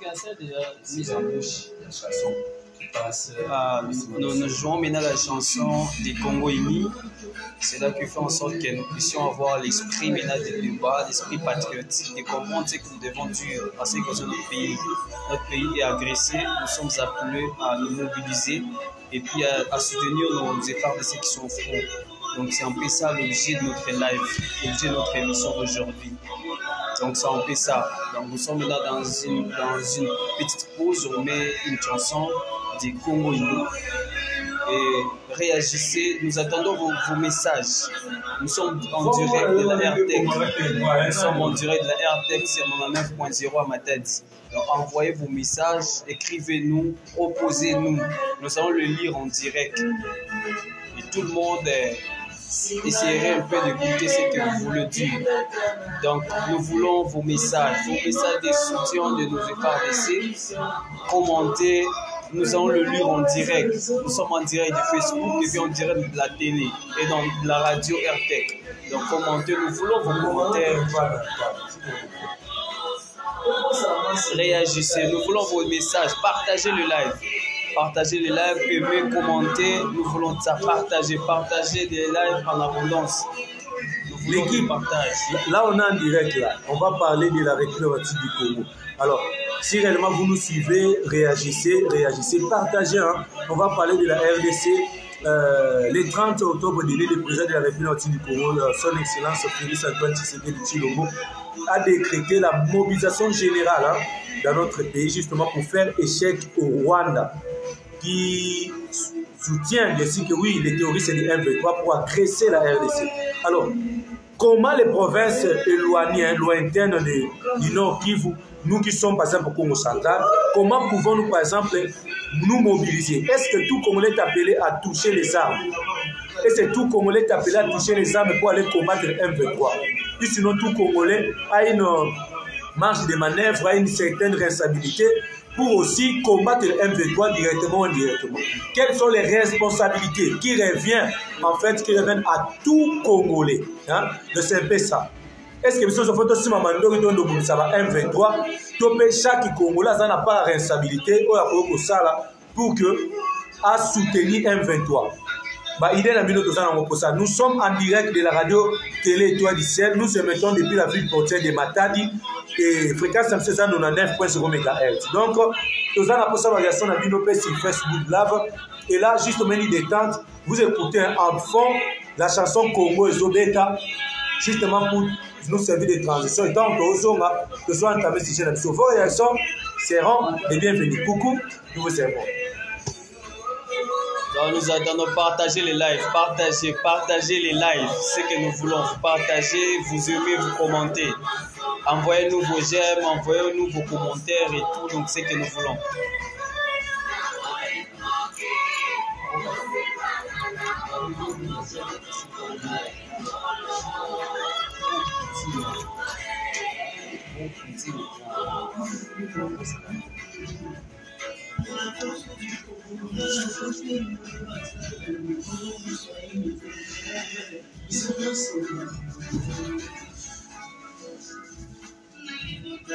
cancer déjà mise en bouche. La chanson qui passe. Nous jouons maintenant la chanson des Congo unis. C'est là qui fait en sorte que nous puissions avoir l'esprit maintenant de débat, l'esprit patriotique, de comprendre ce que nous devons dire parce que notre pays. Notre pays est agressé, nous sommes appelés à nous mobiliser et puis à soutenir nos efforts de ceux qui sont fous. Donc c'est un peu ça l'objet de notre live, l'objet de notre émission d'aujourd'hui. Donc c'est un peu ça. Donc nous sommes là dans une petite pause, on met une chanson des Congo unis. Et réagissez, nous attendons vos messages. Nous sommes en direct de la RTEC. Nous sommes en direct de la RTEC sur 99.0 à Matadi. Donc envoyez vos messages, écrivez-nous, proposez-nous. Nous allons le lire en direct. Et tout le monde essayerait un peu d'écouter ce que vous voulez dire. Donc nous voulons vos messages de soutien de nos FARDC. Commentez. Nous allons le lire en direct. Nous sommes en direct de Facebook et puis en direct de la télé et dans la radio RTEC. Donc commentez, nous voulons vos commentaires. Réagissez, nous voulons vos messages. Partagez le live. Partagez les lives, aimez, commentez. Nous voulons ça. Partagez des lives en abondance. L'équipe partage. Là, on est en direct. Là. On va parler de la République du Congo. Alors, si réellement vous nous suivez, réagissez, partagez. Hein. On va parler de la RDC. Le 30 octobre dernier, le président de la République du Congo, son Excellence Félix Antoine Tshisekedi Tshilombo, a décrété la mobilisation générale hein, dans notre pays, justement pour faire échec au Rwanda, qui soutient ainsi que oui, les terroristes du M23 pour agresser la RDC. Alors, comment les provinces éloignées, lointaines du Nord Kivu, nous qui sommes par exemple au Congo central, comment pouvons-nous par exemple nous mobiliser? Est-ce que tout Congolais est appelé à toucher les armes? Est-ce que tout Congolais est appelé à toucher les armes pour aller combattre le M23? Puis sinon tout Congolais a une marge de manœuvre, a une certaine responsabilité pour aussi combattre le M23 directement ou indirectement. Quelles sont les responsabilités qui reviennent à tout Congolais hein, de c'est ça. Est-ce que nous avons aussi M23 chaque Congolais n'a pas la responsabilité pour que à soutenir M23? Nous sommes en direct de la radio télé Étoile du Ciel. Nous émettons depuis la ville portière de Matadi et fréquence 99.0 MHz. Donc, nous avons posé la variation sur Facebook Live. Et là, juste au menu détente, vous écoutez en fond la chanson Congo Zobeta, justement pour nous servir de transition. Et donc, nous sommes entamés sur la vos réactions seront les bienvenues. Coucou, nous vous servons. Donc nous attendons partager les lives, partagez les lives, ce que nous voulons, vous partagez, vous aimez, vous commentez. Envoyez-nous vos j'aime, envoyez-nous vos commentaires et tout, donc ce que nous voulons.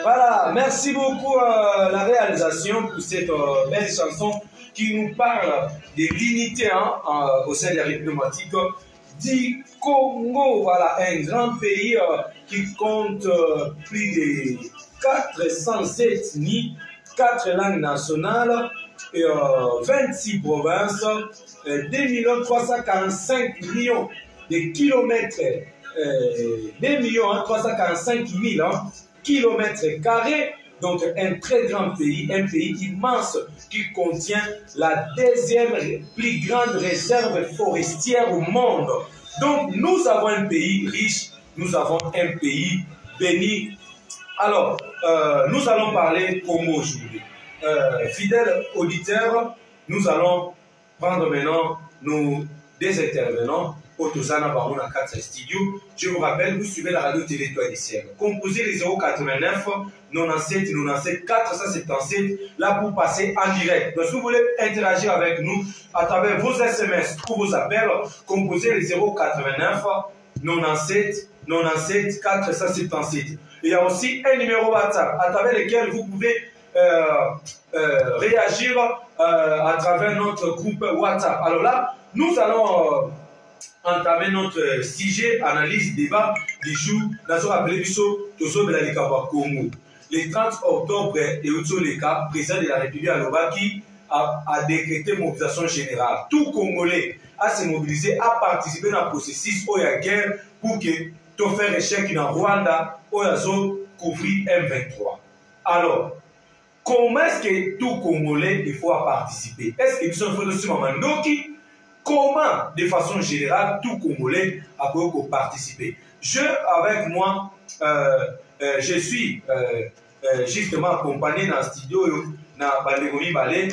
Voilà, merci beaucoup la réalisation pour cette belle chanson qui nous parle de l'unité hein, au sein de la République du Congo. Voilà, un grand pays qui compte plus de 407 ethnies, 4 langues nationales, et, 26 provinces, 2 345 millions de kilomètres, 2 345 000 kilomètres carrés. Donc un très grand pays, un pays immense qui contient la deuxième plus grande réserve forestière au monde. Donc nous avons un pays riche, nous avons un pays béni. Alors, nous allons parler Congo aujourd'hui. Fidèles auditeurs, nous allons prendre maintenant nos deux intervenants. Otosana Barona 4 Studio. Je vous rappelle, vous suivez la radio télé Étoile du Ciel. Composez les 089 97 97 477 là pour passer en direct. Donc si vous voulez interagir avec nous à travers vos SMS ou vos appels, composez les 089 97 97 477. Il y a aussi un numéro WhatsApp à travers lequel vous pouvez réagir à travers notre groupe WhatsApp. Alors là, nous allons entamer notre sujet, analyse, débat du jour. Nous allons appeler Congo. Le 30 octobre, Eutsoleka, président de la République Alobaki, a décrété mobilisation générale. Tout Congolais a se mobilisé, a participé dans le processus où il y a guerre pour que tu fasses échec dans Rwanda, où il y a couvrir M23. Alors, comment est-ce que tout Congolais il faut participer? Est-ce que nous sommes fait Mamandoki? Comment, de façon générale, tout Congolais a pu participer? Avec moi, je suis justement accompagné dans le studio, dans Bandegomi Balé.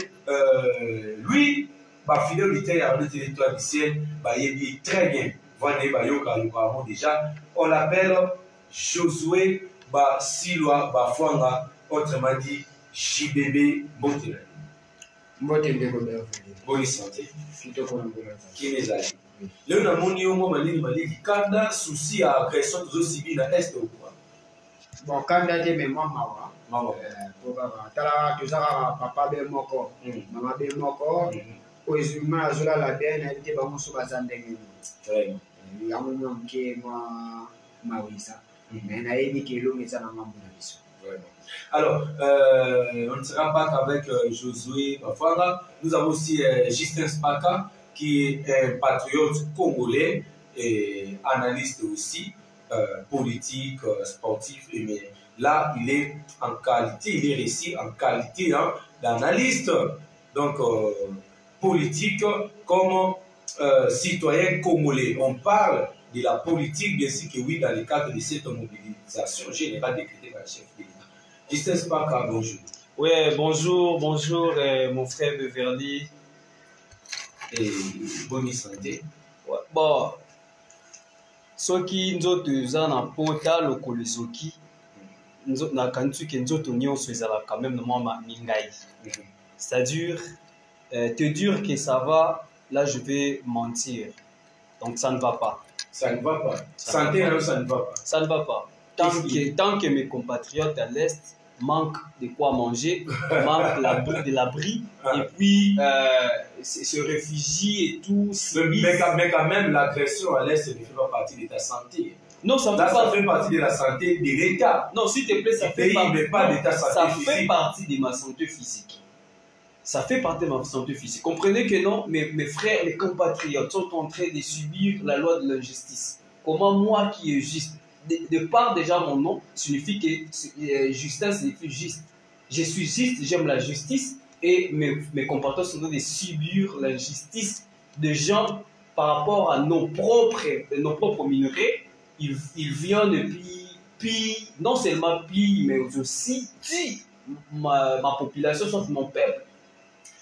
Lui, fidélité à notre territoire du ciel, il est très bien. Déjà, on l'appelle Josué Silwa Bafwanga, autrement dit Chibébé Mbotele. Bonne santé. Qui les a dit? Là, on a mon niveau, quand il y a souci à agression de civils à l'Est ou quoi? Bon, quand il y a des mémoires, papa be moko, maman be moko, oizuma azola la bien, elle était vraiment sur la zone de Très il y a un moment qui moi mawisa, mais na yedi que l'homme est en amont de la Alors, on ne sera pas qu'avec Josué Bafwanga. Nous avons aussi Justin Spaka, qui est un patriote congolais et analyste aussi, politique, sportif. Mais là, il est en qualité, il est ici en qualité d'analyste, donc politique comme citoyen congolais. On parle de la politique, bien sûr que oui, dans le cadre de cette mobilisation générale décrétée par le chef de l'État. Justin Spaka, bonjour. Oui, bonjour, mon frère Beverly. Et bonne santé. Ouais, bon, soki nzoto eza na pota lokolo ezoki nakanisi ke nzoto nyonso ezala quand même mwa mingai. C'est-à-dire, te dire que ça va, là je vais mentir. Donc ça ne va pas. Ça ne va pas. Santé, alors ça ne va pas. Ça ne va pas. Tant que mes compatriotes à l'Est manquent de quoi manger, manquent de l'abri, et puis se réfugient et tout. Mais quand même, l'agression à l'Est ne fait pas partie de ta santé. Non, ça fait partie de la santé de l'État. Non, s'il te plaît, ça fait partie de ma santé physique. Ça fait partie de ma santé physique. Comprenez que non, mes frères, mes compatriotes sont en train de subir la loi de l'injustice. Comment moi qui est juste, de par déjà mon nom, signifie que Justin signifie juste. Je suis juste, j'aime la justice et mes compatriotes sont en train de subir l'injustice de gens par rapport à nos propres minerais. Ils viennent puis non seulement puis, mais aussi ma population, soit mon peuple.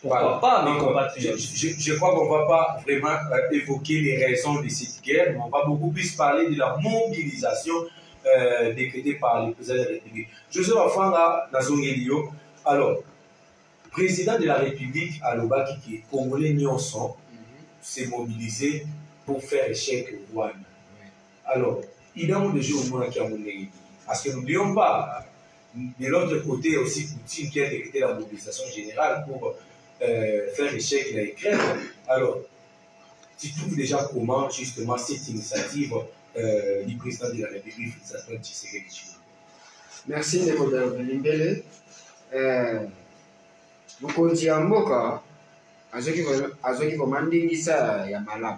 Pourquoi pas mes compatriotes? Je crois qu'on ne va pas vraiment évoquer les raisons de cette guerre, mais on va beaucoup plus parler de la mobilisation décrétée par le président de la République. Joseph Bafwanga Nazongelio, alors, président de la République Alobaki, qui est congolais Nyonson, s'est mobilisé pour faire échec au Rwanda. Alors, il y a des jours où on a qui parce que n'oublions pas, de l'autre côté aussi Poutine qui a décrété la mobilisation générale pour faire échec la Ukraine. Alors, tu trouves déjà comment justement cette initiative du président de la République, Antoine Tshisekedi? Merci ndeko Belimbele. Mokonzi ya mboka azoki komandingisa ya malamu.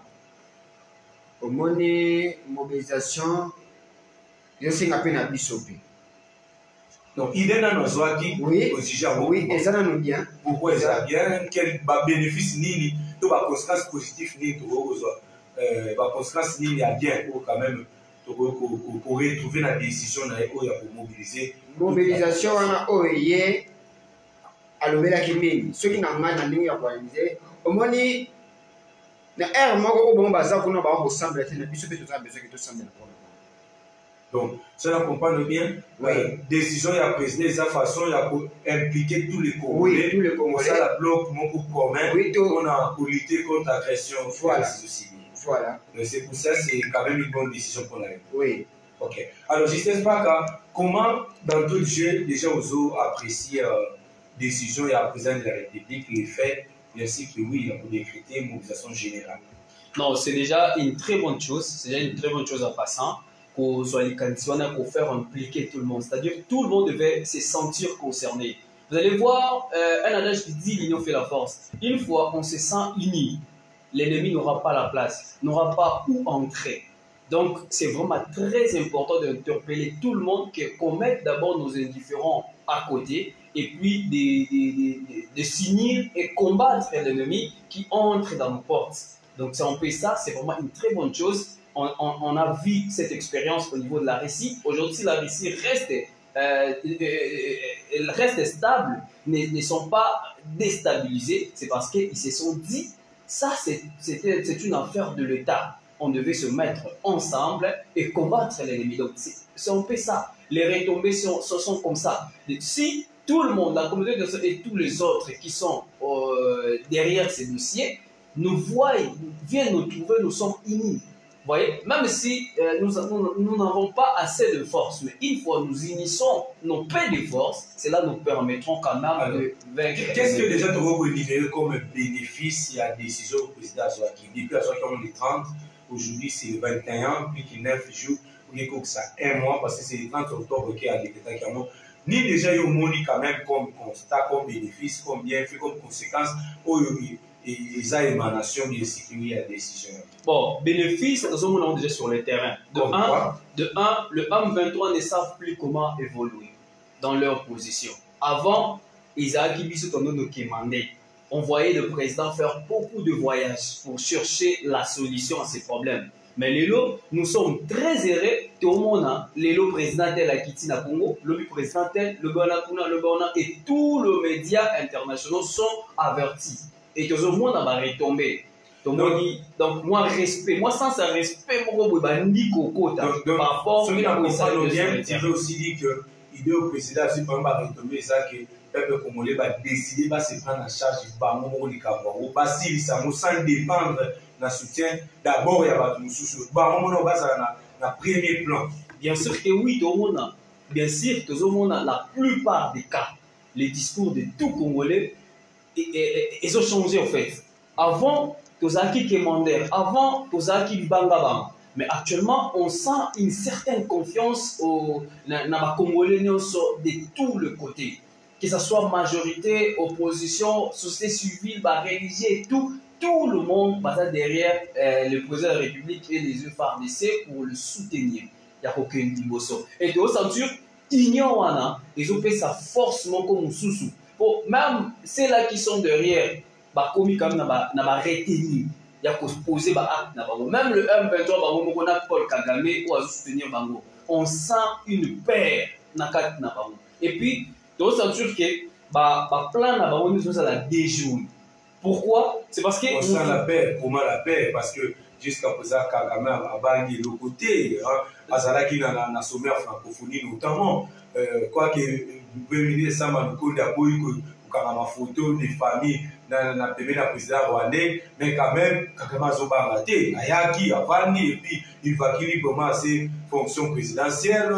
Omoni mobilisation yosinga pe na biso pe. Donc, il est dans nos zones qui oui, et ça nous bien. Pourquoi ça bien? Quel bénéfice ni tout va conséquence positive ni tout va conséquence ni a bien pour quand même pour retrouver la décision pour mobiliser. Mobilisation wana oye alobela kimini soki na ngana ndingi ya organiser omoni na air moko ko bomba za kuna ba ko sambela tena biso pe tota besoin que to sambela. Donc, cela comprend bien. Oui. Décision, il y a président, de façon, il y a pour impliquer tous les Congolais. Oui, tous les Congolais. Ça, la bloc, mon groupe commun. Oui, on a pour lutter contre l'agression. Voilà. Voilà. C'est pour ça, c'est quand même une bonne décision pour la République. Oui. Ok. Alors, Justin Spaka, comment, dans tout le jeu, déjà, vous appréciez décision, il y a le président de la République qui est fait, bien sûr que oui, il a décrété une mobilisation générale. Non, c'est déjà une très bonne chose, c'est déjà une très bonne chose en passant, qu'on soit les candidats, qu'on faire impliquer tout le monde, c'est-à-dire que tout le monde devait se sentir concerné. Vous allez voir, un adage qui dit l'union fait la force. Une fois qu'on se sent unis, l'ennemi n'aura pas la place, n'aura pas où entrer. Donc, c'est vraiment très important d'interpeller tout le monde, qu'on mette d'abord nos indifférents à côté, et puis de s'unir et combattre l'ennemi qui entre dans nos portes. Donc, si on fait ça, c'est vraiment une très bonne chose. On a vu cette expérience au niveau de la Russie. Aujourd'hui, la Russie reste stable, ne sont pas déstabilisés. C'est parce qu'ils se sont dit, ça, c'est une affaire de l'État. On devait se mettre ensemble et combattre l'ennemi. Donc, si on fait ça, les retombées sont comme ça. Si tout le monde, la communauté et tous les autres qui sont derrière ces dossiers, nous voient, viennent nous trouver, nous sommes unis. Vous voyez, même si nous n'avons pas assez de force, mais une fois nous unissons nos paix de force, cela nous permettra quand même de vaincre. Qu'est-ce que déjà tu vas libérer comme bénéfice il y a décision au président Joachim? Depuis le 30, aujourd'hui c'est le 21, plus que 9 jours, on est comme ça, un mois, parce que c'est le 30 octobre qui a décrété qu'il y a ni déjà il y a quand même comme constat, comme bénéfice, comme bienfait, comme conséquence, et les émanations de sécurité à décision. Bon, bénéfice, nous sommes déjà sur le terrain. De un, le M23 ne savent plus comment évoluer dans leur position. Avant, Isaac Ibisu nous demandait, on voyait le président faire beaucoup de voyages pour chercher la solution à ces problèmes. Mais Lélo, nous sommes très errés. Tout le monde, Lélo président de la Kitina Congo, le président le Borna et tous les médias internationaux sont avertis. Et tout le monde va retomber. Donc, moi, sans un respect, par rapport à bien, tu veux aussi dire que l'idée au président, c'est pas retomber ça que le peuple congolais va décider, va se prendre en charge du Bango, sans dépendre d'un soutien. D'abord, il y a le Bango, va premier plan. Bien sûr que oui, tout le monde. Bien sûr, tout le monde, la plupart des cas, les discours de tout Congolais, ils ont changé en fait. Avant, Tozaki Kemandaire, avant, Tozaki Bangabang. Mais actuellement, on sent une certaine confiance dans les Congolais de tous les côtés. Que ce soit majorité, opposition, société civile, religieux, tout le monde passe derrière le président de la République et les FARDC pour le soutenir. Il n'y a aucun dibosso. Et de sentir, ignorant, ils ont fait ça forcément comme sous-sous. Bon, même ceux-là qui sont derrière, bah, comme quand même, n'a pas retenu. Il y a qu'à se poser, bah, même le M23, bah, on a Paul Kagame ou à soutenir Bango. On sent une paix, et puis, de sentir que, bah, plein n'a pas nous la déjouer. Pourquoi? C'est parce que. On sent la paix. Comment la paix? Parce que jusqu'à présent, Kagame a banni le côté, Azalaki dans la sommaire francophonie notamment, quoi que le premier ministre Sama Lukonde a beau ma photo des familles dans le président rwandais, mais quand même, Kagame a zobarate, Ayaki a banni, et puis il va qu'il vraiment ses fonctions présidentielles.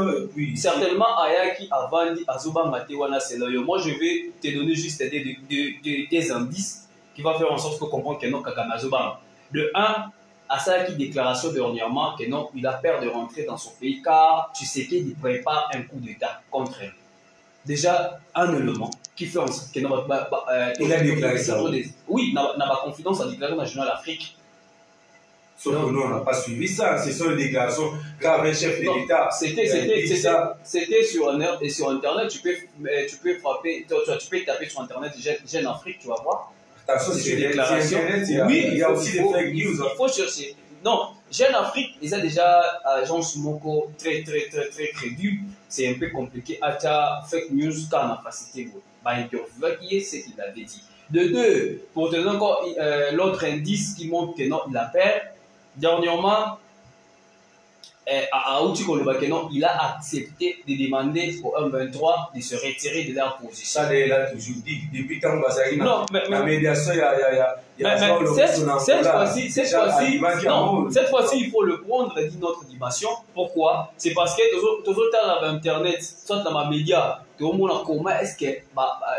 Certainement, Ayaki a banni, a zobarate, c'est là. Moi, je vais te donner juste des indices qui vont faire en sorte que comprendre que non, Kagame a zobarate. De 1, à sa déclaration dernièrement que non, il a peur de rentrer dans son pays car tu sais qu'il prépare un coup d'État contre elle. Déjà, un élément qui fait en sorte que non, il a déclaré ça. Oui, n'a pas confidence à la déclaration nationale d'Afrique. Sauf que nous, on n'a pas suivi ça. Ce sont les déclarations graves d'un chef de l'État. C'était sur Internet. Tu peux frapper, tu peux taper sur Internet Jeune Afrique, tu vas voir. Attention, c'est une déclaration. Oui, il y a aussi des fake news. Il faut chercher. Non, Jeune Afrique, ils ont déjà agence Moko très crédible. C'est un peu compliqué. À fake news, quand on a facilité, qui est ce qu'il avait dit. De 2, pour te donner encore l'autre indice qui montre que non, il a peur. Dernièrement, à Outikolobakenon, il a accepté de demander au M23 de se retirer de leur position. Ça, il a toujours dit. Depuis quand Bazari, la médiation, cette fois-ci, il faut le prendre d'une autre dimension. Pourquoi? C'est parce que tout le temps, Internet, soit dans les médias, tout le monde comment est-ce que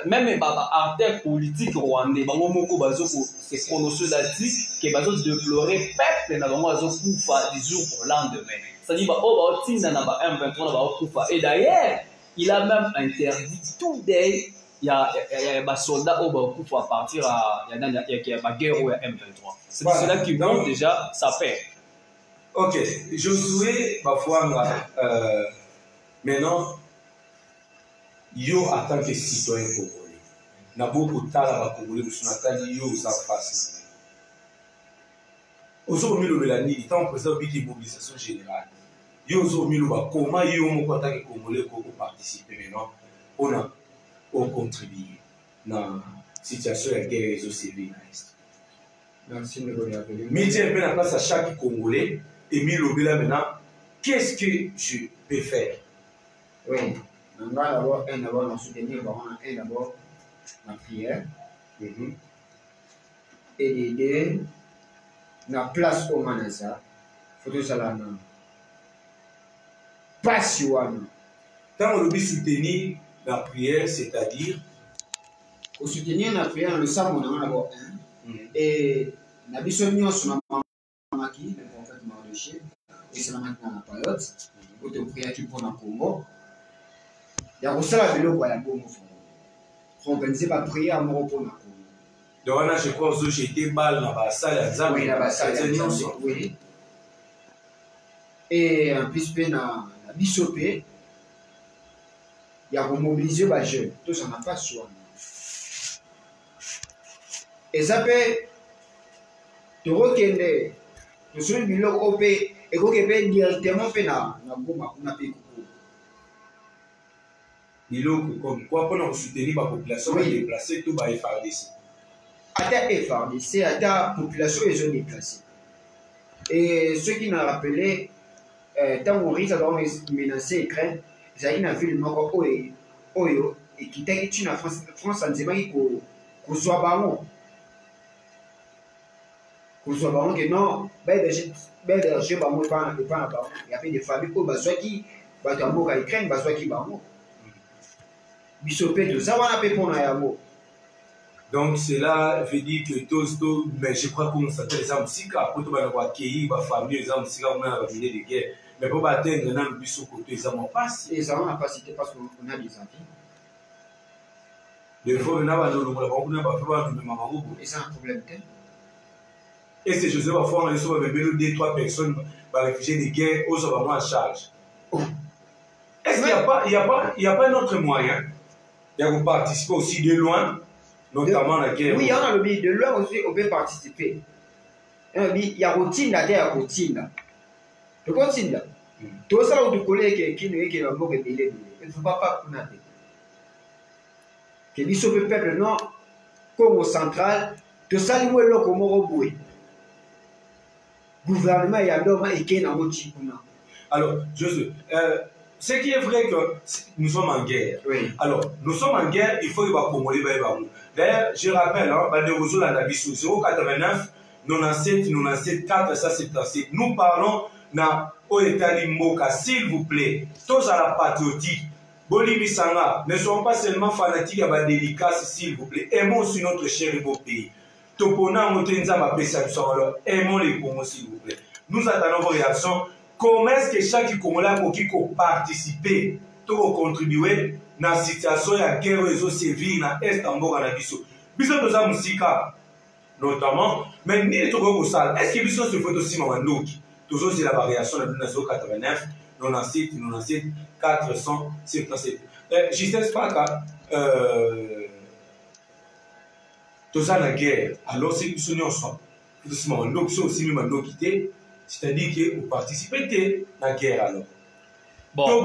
même les acteurs politiques rwandais bango moko bazo se prononcer là-dessus que bazo déplorer peuple na bango bazo kufa du jour au lendemain. C'est-à-dire ba tinda na ba M23 na ba kufa. Et d'ailleurs, il a même interdit tout des il y a des soldats au Bakou à partir à la guerre au M23. C'est cela qui vont déjà sa paix. Ok, Josué parfois maintenant yo en tant que citoyen congolais na beaucoup de talents congolais que son atali yo en face. Aujourd'hui le Mélanie étant président de mobilisation générale. Yo aujourd'hui comment yo mon en tant que congolais pour participer maintenant on contribue dans la situation de la guerre réseau civil. Merci. Mettez un peu la place à chaque Congolais et mis le là maintenant. Qu'est-ce que je peux faire? Oui, on va d'abord nous soutenir, d'abord la prière et l'aider la place au Manasa. Il faut que ça la passion. Quand on veut soutenir la prière, c'est-à-dire au soutenir la prière, le savon on a d'abord et la bisonia sur la mamaki, le prophète Mardoché, et c'est la maintenant la période, pour te prier tu prends un Congo. Il y a aussi la vélo pour la bombe. Organiser ma prière à mon repos. Donc là, je crois que j'ai été mal dans la salle. Oui, la salle. Oui. Et en plus, la bisopé, il y a remobilisé les jeunes. Tout ça n'a pas soin. Et ça peut te reconnaître. Nous sommes venus au pays et qu'on peut directement faire la bombe à pays. Comme quoi, pour soutenir la population, on va déplacer tout les FARDC. À ta FARDC, à ta population, ils ont déplacé. Et ceux qui n'ont rappelé, tant qu'on risque d'avoir menacé l'Ukraine, ils ont une ville Oyo, et qui t'a dit la France en disant qu'on soit baron. Qu'on soit baron, que non, il y a des familles qui sont en Ukraine, qui sont baron. Donc cela veut dire que tous, mais je crois qu'on s'appelle les Amsika, pour tout le monde qui va famille les Amsika, on a venir de guerre. Mais pour atteindre un bus au côté, ils n'ont pas passé. Ils n'ont pas cité parce qu'on a des enfants. Des fois, on a pas fait. Et c'est un problème. Et c'est Joseph Afon, on a deux, trois personnes, réfugiés de guerre, aux hommes en charge. Est-ce qu'il n'y a pas un autre moyen de participer aussi de loin, notamment la guerre? Oui, on a le but de loin aussi, on peut participer. Il y a routine là, il y a routine. Tu continues là. Tout ça, on te connaît qui est le mot rebelle. Il ne faut pas qu'on a dit. Que l'issue du peuple, non, Congo central, tout ça, il y a le Congo reboué. Gouvernement, il y a l'homme qui est dans le monde. Alors, Joseph, ce qui est vrai que nous sommes en guerre. Oui. Alors, nous sommes en guerre, il faut que les Congolais vaillent. D'ailleurs, je rappelle, hein, 089, 97, 97, 477. Nous parlons dans l'État Limboka, s'il vous plaît. Tous à la patriotique. Bolivie Sanga, ne soyons pas seulement fanatiques à la dédicace, s'il vous plaît. Aimons aussi notre cher et beau pays. Topona, aimons les Congos, s'il vous plaît. Nous attendons vos réactions. Comment est-ce que chaque Congolais peut participer, peut contribuer dans la situation de la guerre réseau civil dans l'Est en Boga na Bisso? Bisso nous avons Moussika, notamment, mais ni tout le salle. Est-ce que Bisso se fait aussi Mamandoki? Toujours c'est la variation de 1989, 97, 97, 477. Justin Spaka, tout ça la guerre. Alors c'est que nous sommes Mamandoki, c'est aussi Mamandoki. C'est-à-dire que vous participez à la guerre alors. Bon,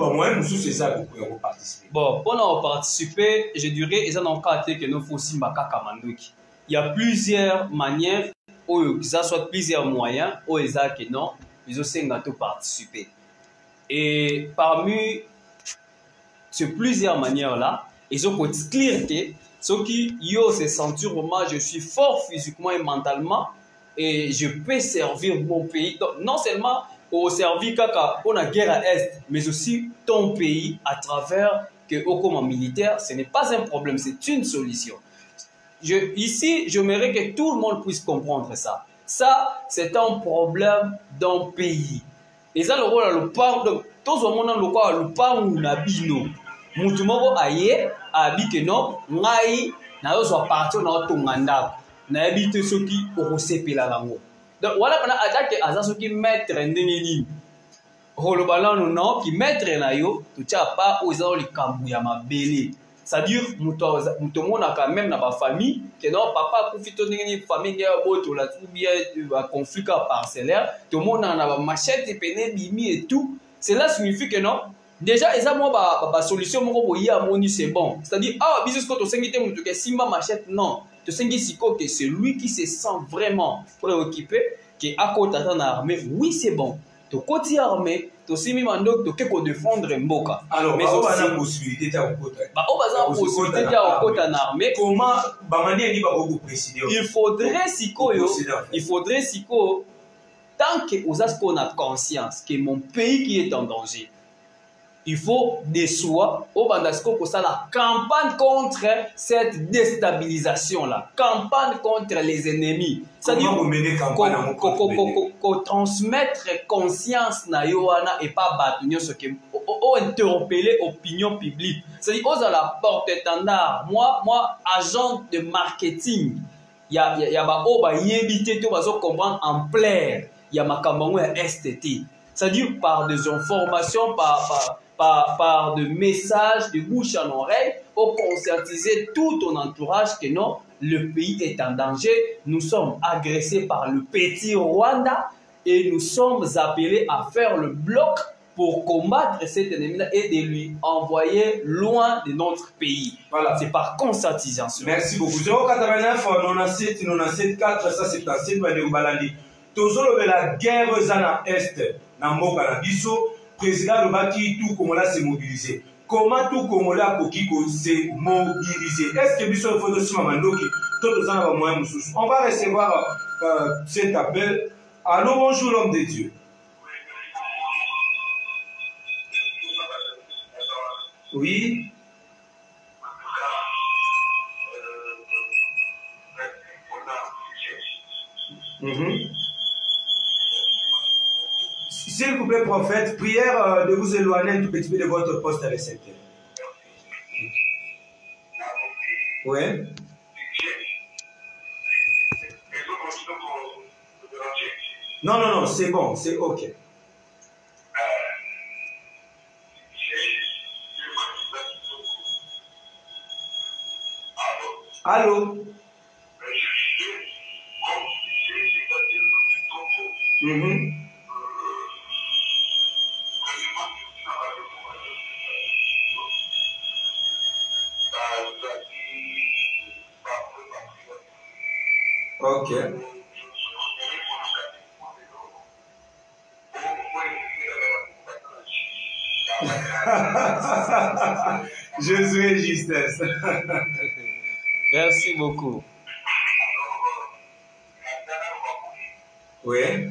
pour participer, je dirais, ils ont que nous faut aussi Mandoki. Il y a plusieurs manières, où ça soit plusieurs moyens, où ils ont que non, ils ont aussi participer. Et parmi ces plusieurs manières-là, ils ont clair que ceux qui se sentent vraiment, je suis fort physiquement et mentalement, et je peux servir mon pays. Donc, non seulement au servir pour la guerre à Est, mais aussi ton pays à travers que au commun militaire, ce n'est pas un problème, c'est une solution. Ici, j'aimerais que tout le monde puisse comprendre ça. Ça, c'est un problème d'un pays. Et ça, le rôle, le pas, donc, tout le monde le pas ou la bino. Mutumogo aye, abi que non, ngai, na yo soit parti na tonganda, na habite ceux qui au sepela lango. Donc voilà, pendant attaque à ceux qui mettent ndengeni. Holobala non, qui mettre na yo, tu tiens pas aux gens les kambu ya mabele. C'est-à-dire, nous quand même dans ma famille, que non, papa, une famille qui a ou bien un conflit parcellaire, tout le monde a ma machette, péné, bimi et tout. Cela signifie que non, déjà, et ça, moi, ma solution, c'est bon. C'est-à-dire, ah, business quand tu sais que si ma machette, non, tu sais que c'est lui qui se sent vraiment préoccupé, qui est à côté de l'armée, oui, c'est bon. Tu côté armé, tu sais même donc tu peux défendre Mboka. Alors, mais on a la possibilité de armée. Comment il faudrait siko tant que on a conscience que mon pays qui est en danger. Il faut des soins au Bandasco pour ça la campagne contre cette déstabilisation là, campagne contre les ennemis. C'est-à-dire qu'on transmettre conscience na yoana et pas battre ce que interpeller opinion publique. C'est-à-dire aux à la porte-étendard. Moi agent de marketing. Il y a ba oba yebité to bazo comprendre en plaire. Il y a ma campagne STT. C'est-à-dire par des informations par de messages de bouche en oreille pour conscientiser tout ton entourage que non, le pays est en danger. Nous sommes agressés par le petit Rwanda et nous sommes appelés à faire le bloc pour combattre cet ennemi et de lui envoyer loin de notre pays. Voilà. C'est par conscientisation. Merci beaucoup. 089 97 97 477 Balandi. Toujours la guerre zana est na mboka na biso. Président Lobaki, tout comme là s'est mobilisé. Comment tout comme là pour qui s'est mobilisé? Est-ce que Bissot faut aussi Mamandoki? Tout ça va moins. On va recevoir cet appel. Allô, bonjour l'homme de Dieu. Oui. S'il vous plaît, prophète, prière de vous éloigner un tout petit peu de votre poste récepteur. Oui. Non, c'est bon, c'est OK. Allô? OK. Jésus est justesse. Merci beaucoup. Oui.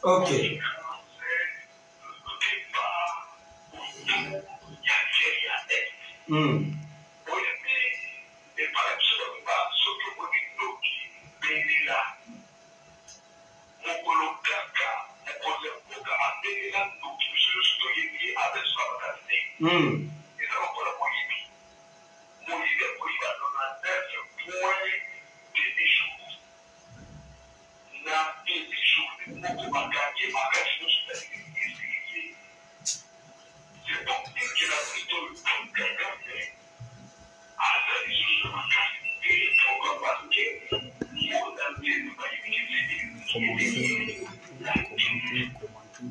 Ok.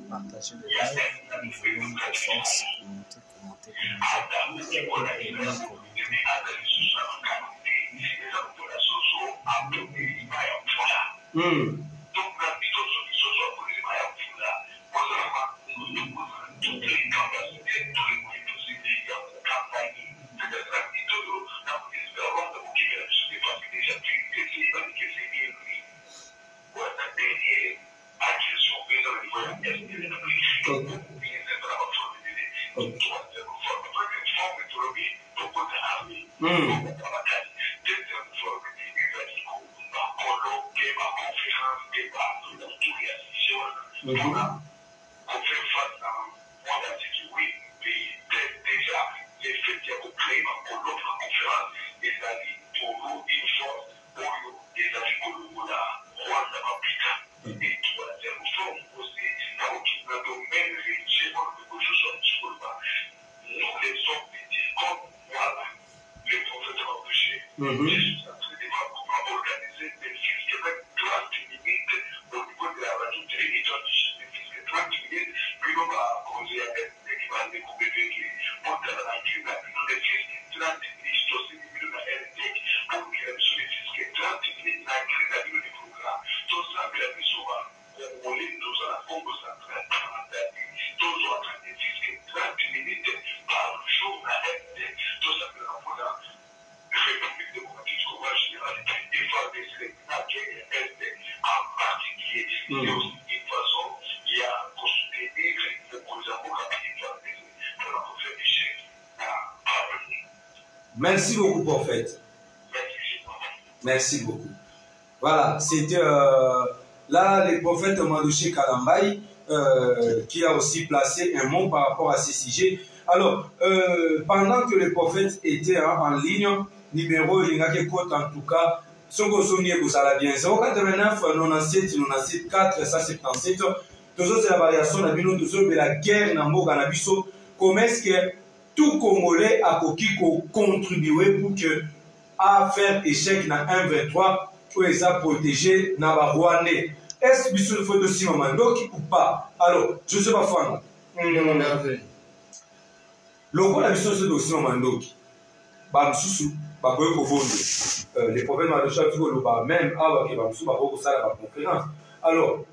Partager le live, nous voulons de force, commenter. Merci beaucoup, prophète. Merci beaucoup. Voilà, c'était là le prophète Mandoché Kalambaye qui a aussi placé un mot par rapport à ces sujets. Alors, pendant que le prophète était en ligne, numéro Lingake Côte en tout cas, Songo Songi et Boussala bien 089 97 97 477. Toujours c'est la variation de Bino, toujours de la guerre Nambo Ganabiso. Comment est-ce que tout Congolais a contribué pour que à faire échec dans 1-23 pour les protéger dans la Rwandais. Est-ce que il faut aussi Mamandoki ou pas? Alors, je ne sais pas faire. Le rôle de la mission c'est aussi Mamandoki. Les problèmes de chaque jour, même avant que nous fassions la conférence. Alors,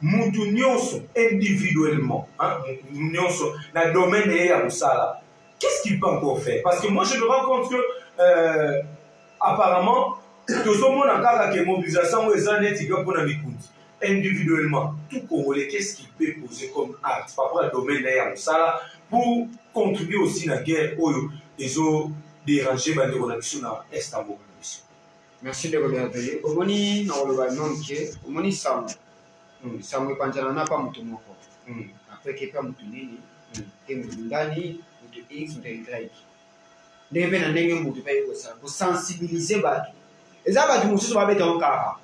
nous nyonso individuellement, dans le domaine de la Moussala, qu'est-ce qu'il peut encore faire? Parce que moi, je me rends compte que, apparemment, tout le monde a une mobilisation individuellement. Tout Congolais, qu'est-ce qu'il peut poser comme acte par rapport au domaine de la Moussala pour contribuer aussi à la guerre et aux déranger dans l'Istanbul? Merci de regarder. Omoni na oloba nonke, omoni samu. Samu panjana na pa mtu moko. Après que pas mtu nini, ke mtu ndani, mtu X, mtu Y. Ndebe na ndenge mtu pa yeko sa, pour sensibiliser batu. Eza batu mususu ba beta onkara.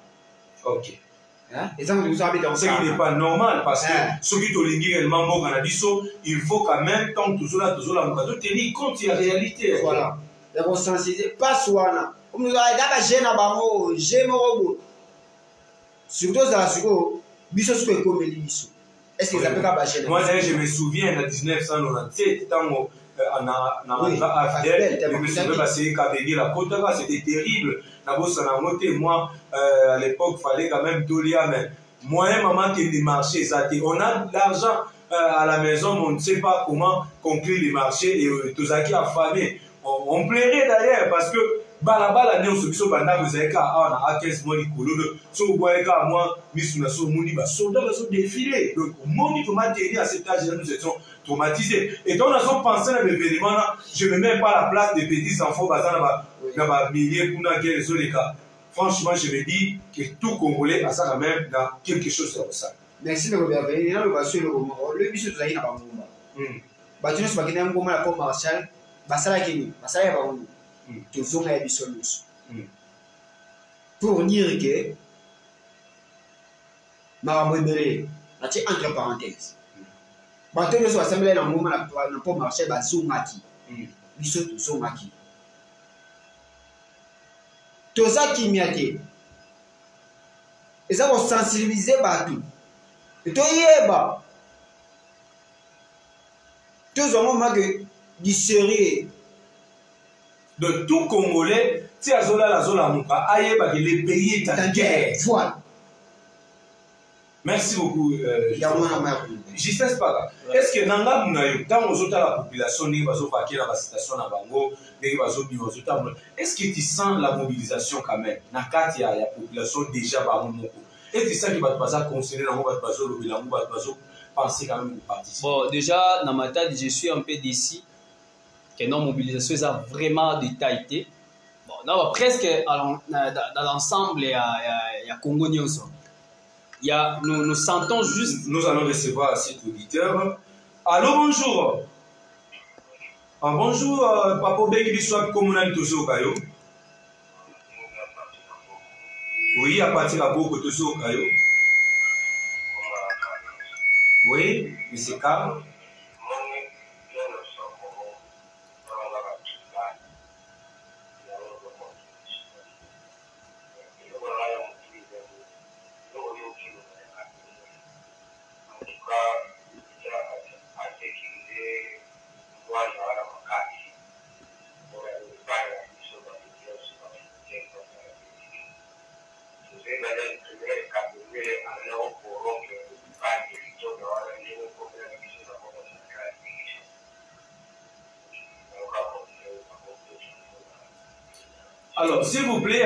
OK. Eza mususu ba beta onkara. Ce qui n'est pas normal parce que ceux qui tolingi réellement mort en abisso, il faut quand même tant toujours la mukato tenir compte de la réalité. Voilà. D'abord sensibiliser pas soana. Comme nous avons d'abord jeune à bango, jeune robo. Surtout dans la suko, biso suko comme biso. Est-ce que ça peut pas jeune? Moi d'ailleurs je me souviens en 1997 tant c'était terrible. Moi, à l'époque, il fallait quand même dolia. Moi, maman qui marché, on a de l'argent à la maison, mais on ne sait pas comment conclure les marchés et tout ça qui a affamé. On plairait d'ailleurs parce que balabala nyonso biso bandako ezalaki awa na A15 mwa likolo so oboyaki awa mwa misu na so omoni basoldat bazodéfile. Donc omoni tomateri à cet âge là nous étions traumatisés. Et donc nazopense na l'événement là, je me mets pas à la place des petits enfants baza na ba milliers kuna guerre ezoleka. Franchement, je me dis que tout Congolais a ça quand même dans quelque chose comme ça. Merci de revenir. Là, le bassin le moment. Le biso tu as eu na bangoma. Batino se bakina ngoma la pont Marshall. Basala kini. Basala ya bango. Tozonga ya biso nyonso. Pour dire que makambo ebele ati entre parenthèses. Bato nyonso basambela na ngoma na pont Marshall bazongaki. Biso tozongaki. Toza kimia te. Eza ko sensibiliser bato. Toyeba. Tozongo mage du sérieux. De tout Congolais, si azola la zola muka, ayeba que le pays est en guerre. Voilà. Merci beaucoup. Justesse pas. Est-ce que nanga munayo tant aux autres la population ni bazo vaquer la situation na bango, ni bazo bi aux autres. Est-ce que tu sens la mobilisation quand même? Na kati ya population déjà ba moko. Est-ce que ça qui va te passer considérer na ba bazo le bilan ba bazo penser quand même pour participer? Bon, déjà dans ma tête, je suis un peu déçu que nos mobilisations sont vraiment détaillées. Bon, non, presque dans l'ensemble il y a Congo Nyonso. Nous sentons juste. Nous allons recevoir cet auditeur. Allô, bonjour. Ah, bonjour, Papa Bengi soit communal Tozo Kayo. Oui, à partir de beaucoup Tozo Kayo. Oui, mais c'est calme. Alors, s'il vous plaît,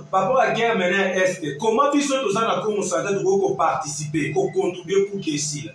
par rapport à la guerre menée Est, comment vous avez participer, contribuer pour que ici?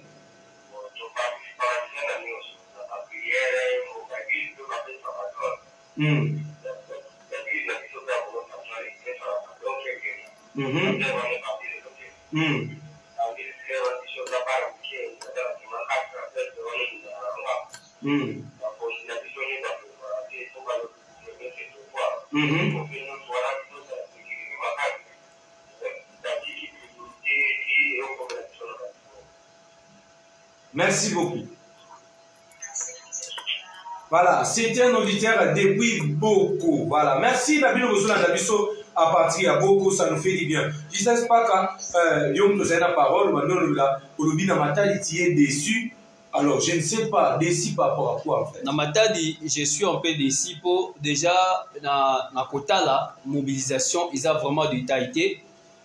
Merci beaucoup. Voilà, c'était un auditeur depuis beaucoup. Voilà, merci Nabilo Bozula Dabiso à partir à beaucoup, ça nous fait du bien. Je ne sais pas quand Yom nous a la parole, maintenant le Matadi, tu es déçu. Alors, je ne sais pas, déçu par rapport à quoi en fait. Dans Matadi, je suis un peu déçu pour déjà dans Kota la mobilisation, ils ont vraiment de taille.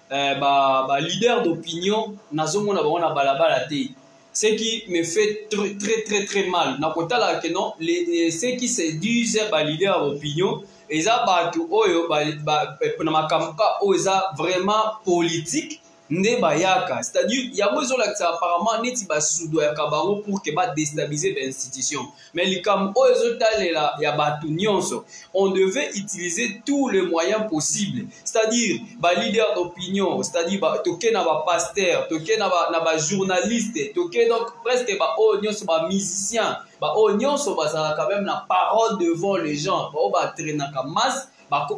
Leader d'opinion, nazomo na bango na balabala te. Ce qui me fait très mal. Dans Kota la que non, ceux qui se disent leader d'opinion, ils ont battu oyo na makamka o ils vraiment politique. C'est-à-dire, il y a besoin apparemment neti basudo ya kabango pour que ba déstabiliser l'institution. Mais les kam on devait utiliser tous les moyens possibles. C'est-à-dire, leader d'opinion, c'est-à-dire toke na ba pasteur, toke na ba journaliste, toke donc presque ba musicien, nyonso ba quand même la parole devant les gens, ba traîner masse.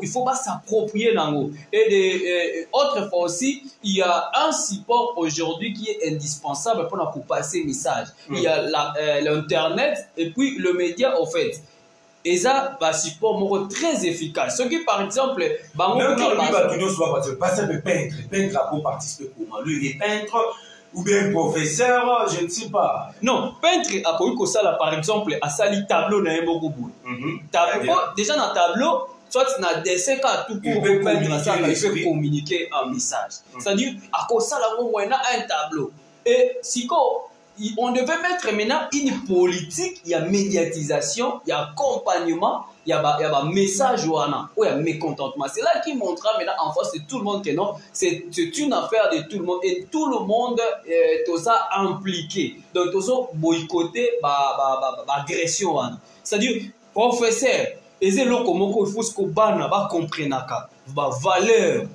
Il faut pas s'approprier d'ango. Et autrefois aussi, il y a un support aujourd'hui qui est indispensable pour nous passer le message. Il y a l'internet et puis le média au fait. Et ça, un support très efficace. Ce qui par exemple, peintre pour participer comment lui il est peintre ou bien professeur, je ne sais pas. Non, peintre a connu que ça là par exemple à sali tableau na beaucoup tableau déjà dans tableau soit na dessin quand tout pour peindre ça il faut communiquer un message. C'est-à-dire à cause ça là on a un tableau et si on devait mettre maintenant une politique, il y a médiatisation, il y a accompagnement il y a un message ou un mécontentement. C'est là qui montrera maintenant en face de tout le monde que non, c'est une affaire de tout le monde et tout le monde est tout ça impliqué. Donc tout ça boycotter agression. C'est-à-dire professeur, et là comment il faut que bana ba comprendre ba valeur.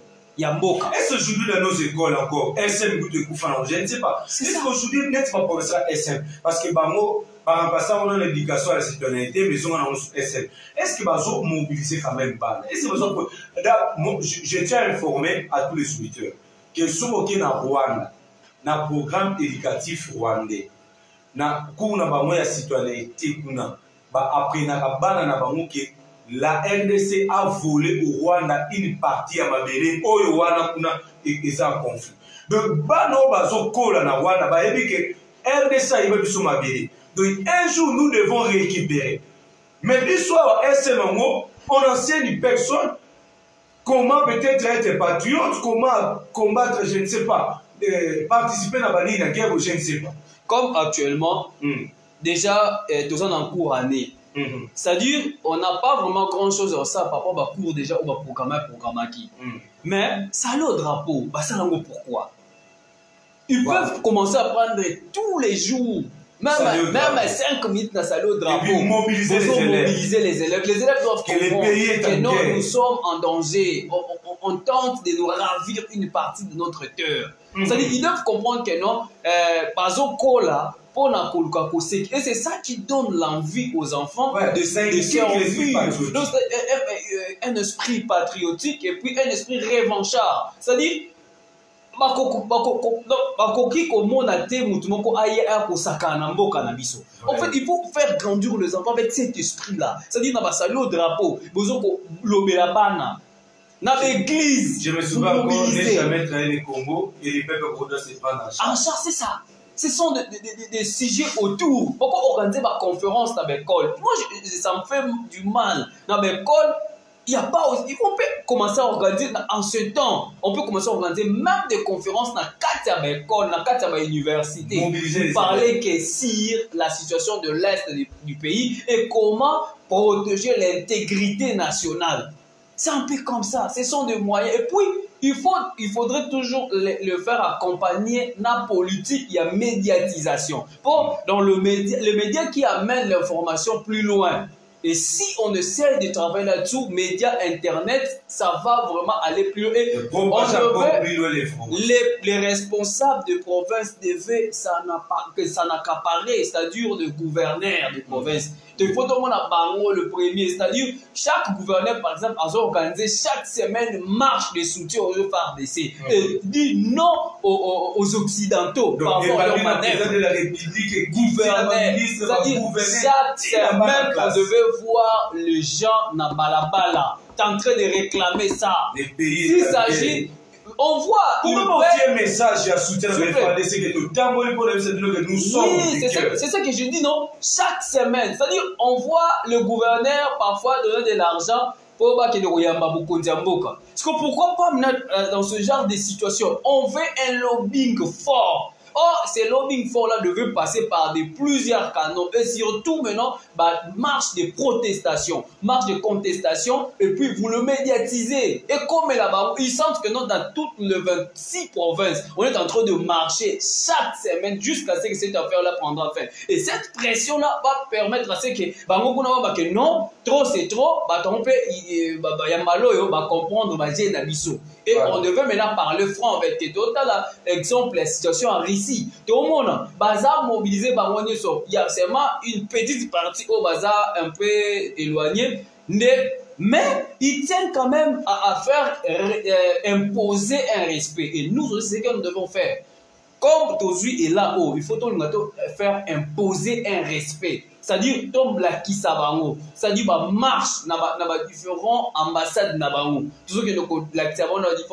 Est-ce qu'aujourd'hui dans nos écoles encore, SM goûte Koufan, je ne sais pas. Est-ce qu'aujourd'hui net pas professeur SM parce que bango par remplaçant on a l'éducation à la citoyenneté, mais on a SM. Est-ce que bazo mobiliser quand même ban? Est-ce que bazo je tiens à informer à tous les auditeurs que souvent qui na Rwanda, na programme éducatif rwandais, na cours na bango ya citoyenneté kuna, ba après na bana na bango que la RDC a volé au Rwanda une partie à Mabélé, au Rwanda est en conflit. Donc, Bano Bazo Kola na Rwanda, bah, et que RDC a été sur Mabélé. Donc, un jour, nous devons récupérer. Mais l'histoire, SMO, on enseigne une personne comment peut-être être patriote, comment combattre, je ne sais pas, participer à la guerre, je ne sais pas. Comme actuellement, déjà, tous en cours année. C'est-à-dire, on n'a pas vraiment grand-chose à ça par rapport au cours déjà ou au programme qui. Mais ça a le drapeau, ça pourquoi? Ils peuvent commencer à prendre tous les jours, même 5 minutes dans ça le drapeau. Et puis mobiliser les élèves. Les élèves doivent comprendre que nous sommes en danger. On tente de nous ravir une partie de notre terre. C'est-à-dire, ils doivent comprendre que non, par exemple, là, et c'est ça qui donne l'envie aux enfants de servir. Un esprit patriotique et puis un esprit revanchard. C'est-à-dire, en fait, il faut faire grandir les enfants avec cet esprit-là. C'est-à-dire, dans le drapeau, dans l'église, je me souviens encore, n'est jamais trahi les Congo et les peuples doivent se prendre en charge. En charge, c'est ça. Ce sont des sujets autour. Pourquoi organiser ma conférence dans l'école? Moi, ça me fait du mal. Dans l'école, il n'y a pas. On peut commencer à organiser en ce temps. On peut commencer à organiser même des conférences dans 4 écoles, dans 4 universités. Mobiliser parler que sur la situation de l'Est du pays et comment protéger l'intégrité nationale. C'est un peu comme ça. Ce sont des moyens. Et puis, il faudrait toujours le faire accompagner la politique, il y a médiatisation. Dans le média qui amène l'information plus loin. Et si on essaie de travailler là-dessus, médias, internet, ça va vraiment aller plus loin. Les responsables de province devaient s'en accaparer, c'est-à-dire le gouverneur de province. Il faut tout le monde à Bango le premier, c'est-à-dire chaque gouverneur, par exemple, a organisé chaque semaine marche de soutien aux FARDC. Et dit non aux Occidentaux par rapport à leur manœuvre. De la République, gouverneur, c'est-à-dire chaque semaine, on devait voir les gens na balabala en train de réclamer ça. S'il s'agit, on voit. Comment un message à soutien de FARDC c'est que nous sommes. Oui, c'est ça que je dis, non? Chaque semaine, c'est-à-dire, on voit le gouverneur parfois donner de l'argent pour pas qu'il y ait un Mboka. Parce que pourquoi pas dans ce genre de situation, on veut un lobbying fort. Or, ces lobbying forts-là devaient passer par plusieurs canaux et surtout maintenant, marche de protestation, marche de contestation et puis vous le médiatisez. Et comme là-bas, ils sentent que dans toutes les 26 provinces, on est en train de marcher chaque semaine jusqu'à ce que cette affaire-là prendra fin. Et cette pression-là va permettre à ce que, non, trop c'est trop, on peut comprendre, et on devait maintenant parler franc avec eux. Total exemple, la situation en Russie. Tout le monde, bazar mobilisé, il y a seulement une petite partie au bazar un peu éloignée, mais ils tiennent quand même à faire imposer un respect. Et nous aussi, c'est ce que nous devons faire. Comme Tozui est là-haut, il faut faire imposer un respect. C'est-à-dire, tombe la Kisabango. C'est-à-dire, marche dans différentes ambassades nabango. Tout ce que la Kisabango a dit,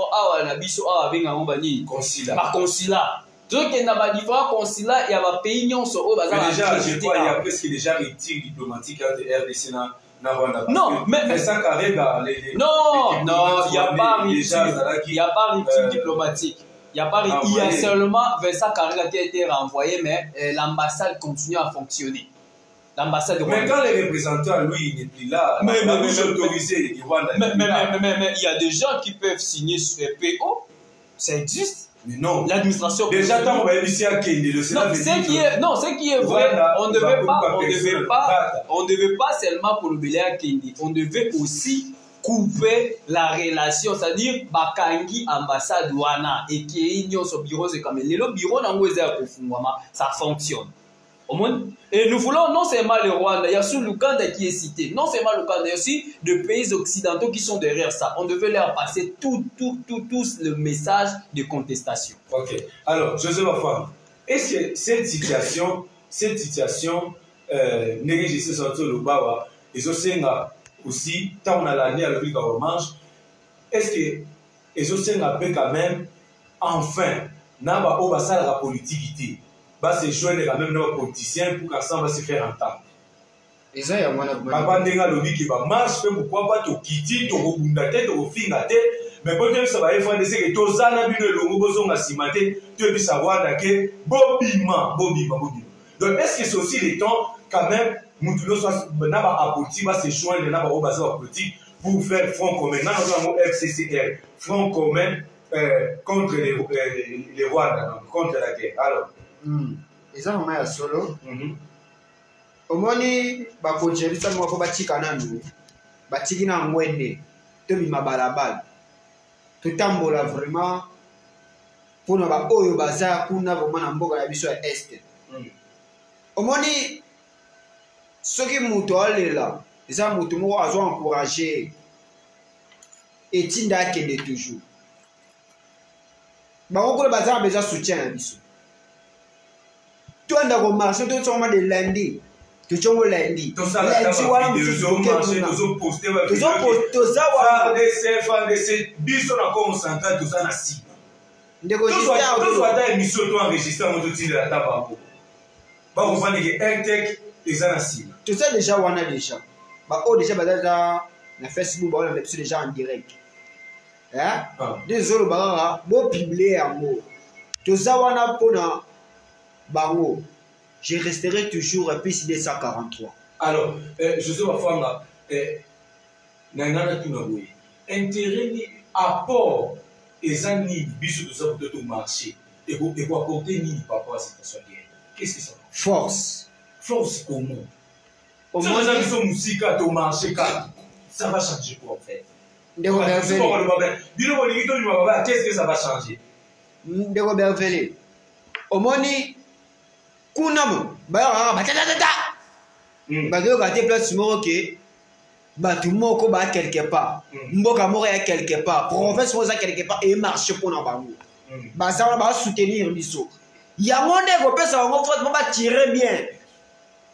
la biso, avec un consulat. Consulat. Tout ce que dans différents consulats, il y a un pays non sur eux. Déjà, je crois qu'il y a presque déjà des tirs diplomatiques entre RDC et Rwanda. Non, mais ça carré dans les. Non, il n'y a pas de tir diplomatique. Il y a seulement Vincent Karega qui a été renvoyé, mais l'ambassade continue à fonctionner. l'ambassade rwandaise. Mais quand les représentants, lui, il n'est plus là, mais autorisé du Rwanda. Mais il y a des gens qui peuvent signer sur PO, ça existe. Mais non. L'administration. Déjà, tant qu'on va ici à Kenya, le Sénat. Ce qui est vrai, on ne devait pas seulement pour le Bélé à Kenya, on devait aussi couper la relation, c'est-à-dire bakangi ambassade wana et qui est union sur bureau c'est comme le bureau ça fonctionne. Et nous voulons non seulement le Rwanda, il y a sous l'Ouganda qui est cité, non seulement l'Ouganda, il y a aussi des pays occidentaux qui sont derrière ça. On devait leur passer tous le message de contestation. Ok. Alors, Joseph Afam, est-ce que cette situation, négligée sur le Bawa, et aussi, tant on a l'année avec le Orange, est-ce que les Océans quand même, enfin, n'a pas la politique, va se joindre quand même nos politiciens pour qu'ensemble va se faire entendre. Et ça, il y a moins de papa ndenga lobi qui va marcher, pourquoi pas to kiti, to bundate, to fingate, mais quand ça va faire des que to zana bino longo bozonga simate, tu peux savoir que bobima. Donc est-ce que c'est aussi le temps quand même Moutulo soit n'a pas politique va se joindre n'a pas au basé politique pour faire front commun. Nous avons FCCR, front commun contre les Rwandais, contre la guerre. Alors, et ça on a solo. Omoni bakonjelisa mwako batika nanu batiki na mwende to bima balabala tutambola vraiment pona ba oyo baza kuna vraiment na mboka ya biso ya est. Omoni soki muto alela eza muto moko azo encourager etinda akende toujours bango kolo baza besoin soutien na biso tuanda ko marché to soma de lundi tu chongo lundi lundi wala mfuzo poster biso na concentré tout ça na si ndeko jista to soit émission to enregistrer mon outil de la table ba on va que RTech eza na si tout ça déjà wana déjà ba o déjà badaza na Facebook ba on a déjà en direct désolé ba bo publier yango tout ça wana pona bango je resterai toujours à plus de 143. Alors, Joseph Afanga, Nangana Tunaboui, intérêt ni apport et amis bisous de ça pour tout marché et pour apporter ni par rapport à cette situation. Qu'est-ce que ça? Force. Force comment? Au moins, ça qui sont musique à ton marché, ça va changer quoi en fait? Qu'est-ce que ça va changer? Au moins, kunamo ba batata bazo ka te place moko ke batu moko ba quelque part mboka moko ya quelque part province moko za quelque part et marché pour na bango baza ba soutenir biso yango nde ko pesa bango force ba tirer bien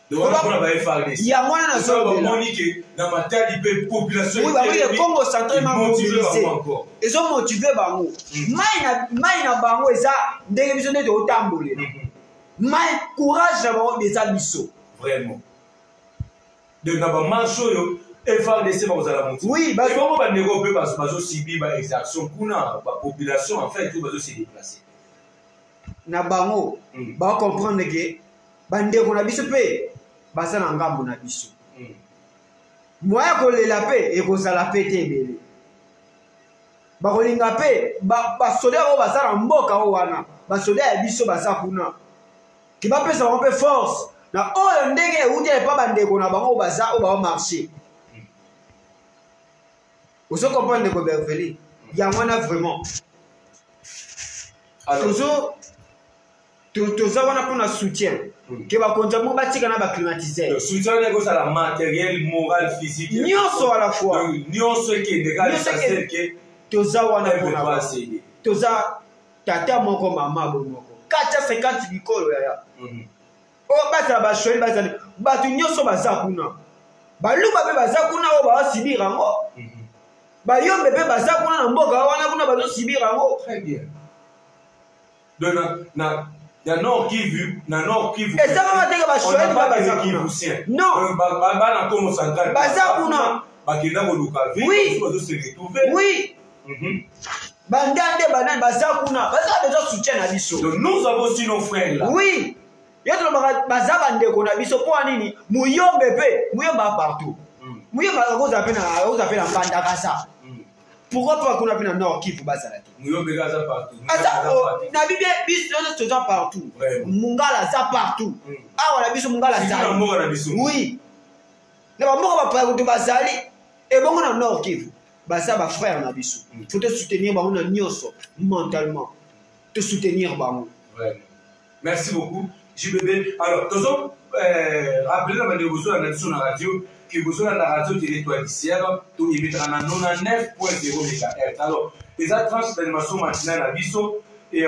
donc on va faire des yango na so ba monique na matadi pe population oui ba le Congo central ma mobiliser ils ont motivé bango mai na bango eza ndenge biso nde to tamboler mais courage d'avoir des ambitions. Vraiment. De n'avoir marché, et faire des séjours à la montée. Oui, parce que comment va négocier parce que subir des exactions pour la population en fait tout va se déplacer. Na bango, ba comprendre que bande ko na biso pe, ba sa na ngambo na biso. Moya ko le la paix et ko sa la paix te belé. Ba ko linga pe, ba soda o ba sa na mboka o wana, ba soda ya biso ba sa kuna. Qui va faire un peu force. Na oyo ndenge uti pas bande ko na bango baza o ba marché. Vous comprenez que Berveli, il y a moins vraiment. Alors toujours wana pour un soutien. Que va konja mo batika na ba climatiser. Le soutien est ça la matériel, moral, physique. Nyonso à la fois. Nyonso qui est légal ça c'est que toujours wana pour na toujours tata moko mama moko. 450 bikolo ya. O bata ba sholi bata batu nyoso baza kuna. Baluba be baza kuna o ba sibira ngo. Ba yombe be baza kuna na mboka wana kuna bazo sibira ngo. Très bien. Donc na nord qui vu, na nord qui vu. Et ça va teka ba sholi ba baza kuna. Non. Ba na Congo central. Baza kuna. Ba kenda ko luka vi, bazo se retrouver. Oui. Bandande banane baza kuna. Baza besoin soutien na biso. Donc nous avons aussi nos frères là. Oui. Yo to baza bandeko na biso po nini muyombe pe muyomba partout. Muyomba oza pe na mbandaka ça. Pourquoi pas qu'on a fait un nord qui faut pas s'arrêter? Muyombe gaza partout. Na Bible biso to za partout. Mungala za partout. Ah wala biso mungala za. Oui. Na ba moko ba pa ko bazali et bongo na nord Kivu. Baza ba frère na biso. Faut te soutenir ba on a nyonso mentalement. Te soutenir ba on. Vraiment. Merci beaucoup. JBB. Alors, toujours rappelez la manière vous avez sur la radio que vous avez la radio de l'Étoile d'Issière, tout y mettra à 99.0 MHz. Alors, les attraches d'animation matinale à Bisso et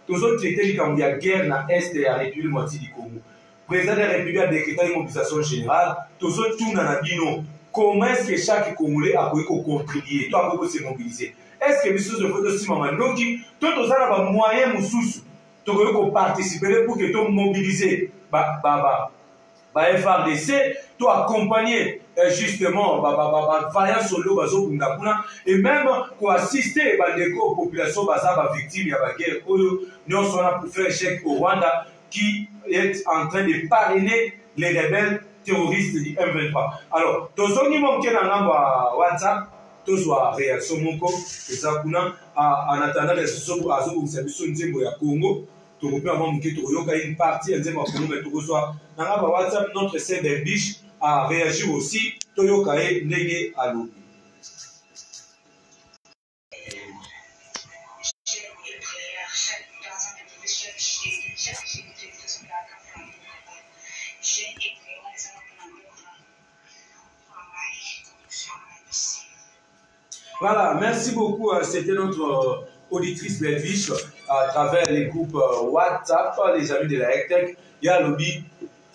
toujours traiter comme il y a guerre dans l'Est de la République moitié du Congo. Président de la République a décrété une mobilisation générale, toujours tout dans la bino. Comment est-ce que chaque Congolais a pu contribuer, toi, pour se mobiliser? Est-ce que Bisso se fait aussi maman? Donc, tout ça a un moyen moussous. Tu peux participer pour que tu mobilises FRDC, tu accompagner justement vaillant solo et même pour assister aux populations victimes de la guerre. Nous sommes pour faire échec au Rwanda qui est en train de parrainer les rebelles terroristes du M23. Alors, tu as WhatsApp. Tozwa réaction moko ezakuna en attendant les sous azo pour service nzembo ya Congo to peut avoir muke to yoka une partie nzembo ya Congo mais to reçoit na ba WhatsApp notre sœur des biches a réagi aussi to yoka e ndenge alo. Voilà, merci beaucoup. C'était notre auditrice Belviche à travers les groupes WhatsApp, les amis de la HECTEC. Il y a lobby,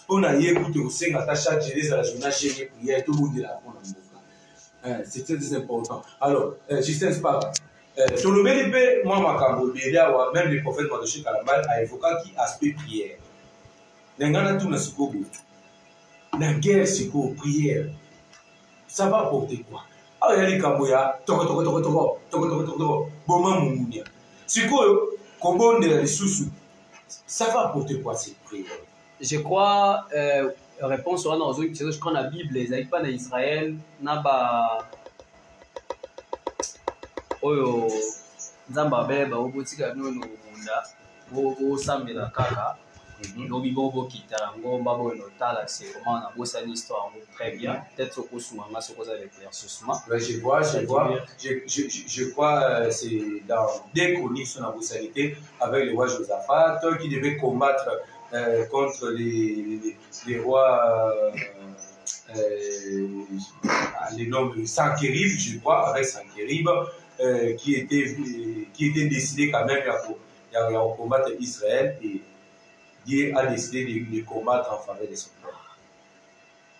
on a écouté aussi Natacha Djelez à la journée chez prière, tout le monde est là. C'est très important. Alors, Justin Spara, sur le BDP, moi, Makambo, même le prophète Madoché Kalambal a évoqué qui aspect prière. N'engana tout na sikobo. La guerre siko prière. Ça va apporter quoi? Je crois, réponse à je crois la Bible, les n'arrivent pas dans Israël, n'a pas. Oh, Zambabé, au bout de kaka. Lobi bobo kitarango babo notala c'est comment on a bossé l'histoire très bien peut-être au soumama ce qu'on a l'éclaircissement. Je crois c'est dans des chroniques sur la bossalité avec le roi Josaphat qui devait combattre contre les rois les noms de Sankérib, je crois, avec Sankérib qui était décidé quand même à combattre Israël et Dieu a décidé de combattre en faveur de son peuple.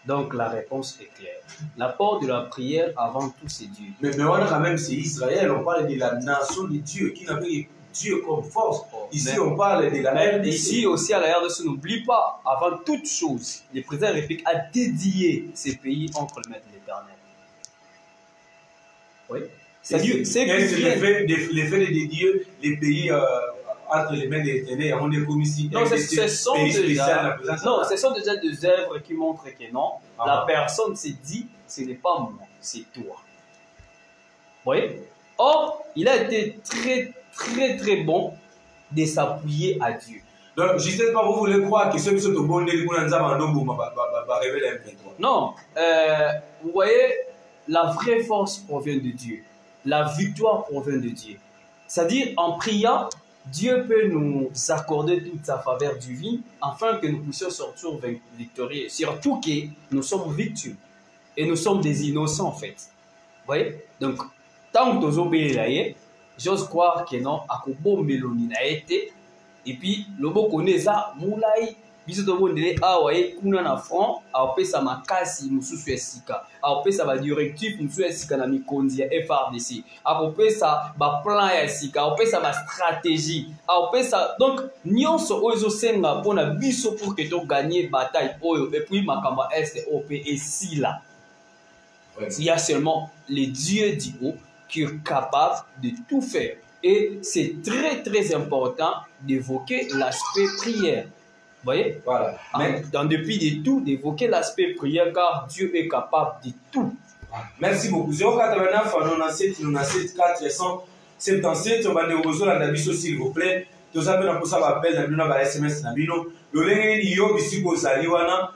Donc la réponse est claire. L'apport de la prière avant tout c'est Dieu. Mais on quand même c'est Israël, on parle de la nation de Dieu qui n'avait Dieu comme force. Ici on parle de la RDC. Ici aussi à la RDC, n'oublie pas, avant toute chose, le président de la République a dédié ces pays entre les mains de l'Éternel. Oui. C'est Dieu. C'est l'effet de dédier les pays entre les mains de l'Éternel, on est comme ici. Non, ce sont déjà des œuvres qui montrent que non, la personne s'est dit, ce n'est pas moi, c'est toi. Vous voyez? Or, il a été très bon de s'appuyer à Dieu. Donc, je ne sais pas, vous voulez croire que ceux qui sont au bon délire, va révéler un peu. Non, vous voyez, la vraie force provient de Dieu. La victoire provient de Dieu. C'est-à-dire, en priant, Dieu peut nous accorder toute sa faveur divine afin que nous puissions sortir victorieux. Surtout que nous sommes victimes et nous sommes des innocents en fait. Vous voyez? Donc, tant que nous obéissons, j'ose croire que non, à Kobo Méloni n'a été. Et puis, le beau connaît ça, Moulay, biso to bondele awaye kuna na front, aopé sa makasi mususu esika, aopé sa ba directif mususu esika na mikonzi ya FRDC, aopé sa ba plan ya esika, aopé sa ba stratégie, aopé sa donc nyonso ozo senga pona biso pour que to gagner bataille oyo et puis makamba SOP et si là. Il y a seulement le Dieu du haut qui est capable de tout faire. Et c'est très important d'évoquer l'aspect prière. voyez? Voilà. Mais dans dépit de tout, d'évoquer l'aspect prière, car Dieu est capable de tout. Merci beaucoup. 089 97 97 477 on va négocier la biso s'il vous plaît. Tous appels pour ça appel dans le SMS na bino. Le lien ni yo bisiko zali wana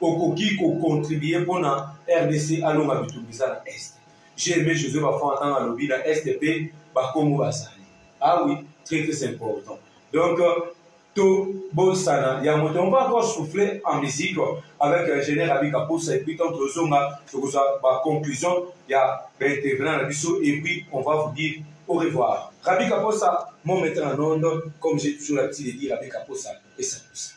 okoki ko contribuer pour na RDC alonga bitubisa na est. J'ai aimé Joseph va faire entendre à lobby la STP ba komo basali. Ah oui, très très important. Donc on va encore souffler en musique avec l'ingénieur Rabbi Kapoussa et puis tant que zonga, ma conclusion, il y a intervenant la biso et puis on va vous dire au revoir. Rabbi Kapoussa, mon maître en onde, comme j'ai toujours l'habitude de dire, Rabbi Kapoussa et ça tout ça.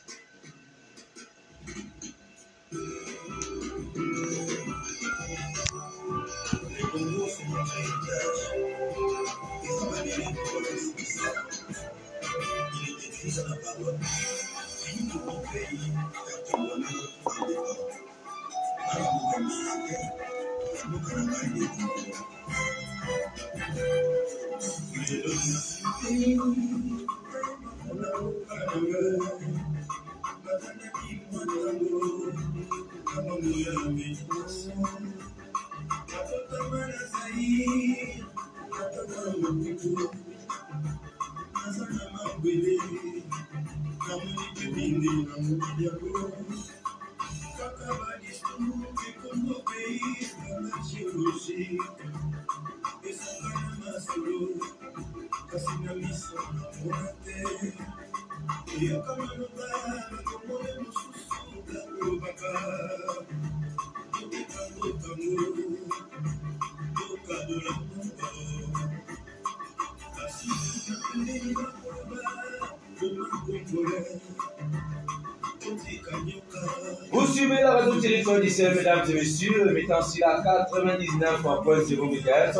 Vous suivez la radio téléphone d'ici, mesdames et messieurs, mettant sur la 99.0 MHz